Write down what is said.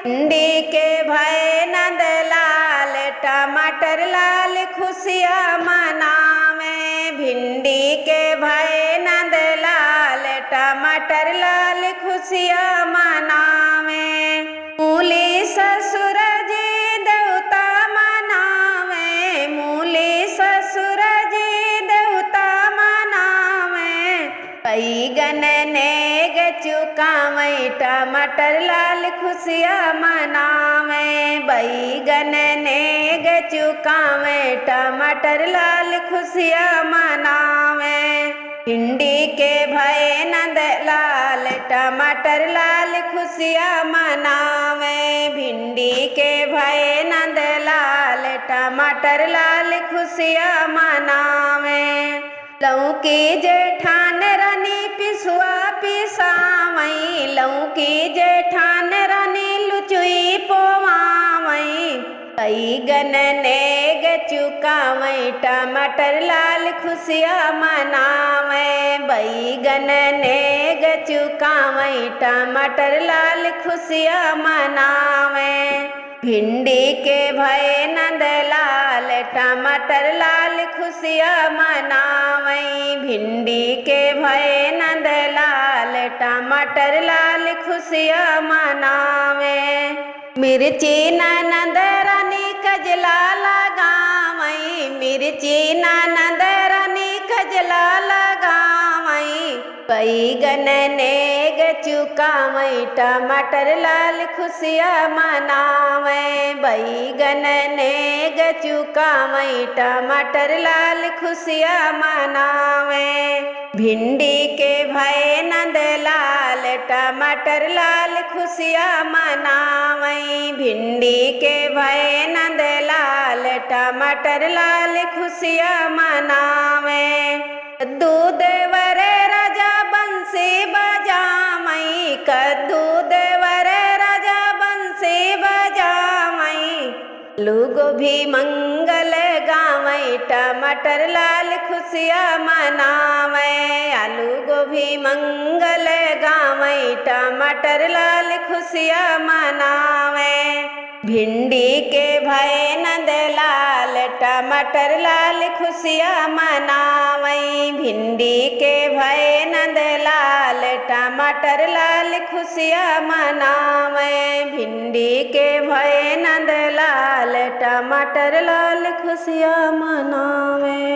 भिंडी के भय नंद लाल, टमाटर लाल खुशियाँ मनावे। भिंडी के भय नंद लाल, टमाटर लाल खुशियाँ मनावे। मूली ससुर जी देवता मनावे, मूली ससुर जी देवता मनावे। बैगन नेग चुकावे, टमाटर लाल खुशियाँ मनावे। बैगन नेग चुकावे, टमाटर लाल खुशियाँ मनावे। भिंडी के भय नंद लाल, टमाटर लाल खुशियाँ मनावे। भिंडी के भय नंद लाल, टमाटर लाल खुशियाँ मनावे। लौकी जेठान रानी पिसुआ पिसावई, लौकी जेठान रानी लुचुई पोवावई। बैगन नेग चुकावई, टमाटर लाल खुशियाँ मनावे। बैगन नेग चुकावई, टमाटर लाल खुशियाँ मनावे। भिंडी के भय नंद लाल, टमाटर लाल खुशियाँ मनावे। भिंडी के भय नंद लाल, टमाटर लाल खुशियाँ मनावे। मिर्ची ननद रानी कजला लगावई, मिर्ची ननद रानी कजला लगावई। बैगन नेग चुकावई, टमाटर लाल खुशियाँ मनावे। बैगन नेग चुकावई, टमाटर लाल खुशियाँ मनावे। भिंडी के भय नंद लाल, टमाटर लाल खुशियाँ मनावे। भिंडी के भय नंद लाल, टमाटर लाल खुशियाँ मनावे। कद्दू देवरे राजा बंसी बजावई, कद्दू देवरे राजा बंसी बजावई। आलू गोभी मंगल गावई, टमाटर लाल खुशियाँ मनावे। आलू गोभी मंगल गावई, टमाटर लाल खुशियाँ मनावे। भिंडी के भय नंद लाल, टमाटर लाल खुशियाँ मनावे। भिंडी के भय नंद लाल, टमाटर लाल खुशियाँ मनावे। भिंडी के भय नंद लाल, टमाटर लाल खुशियाँ मनावे।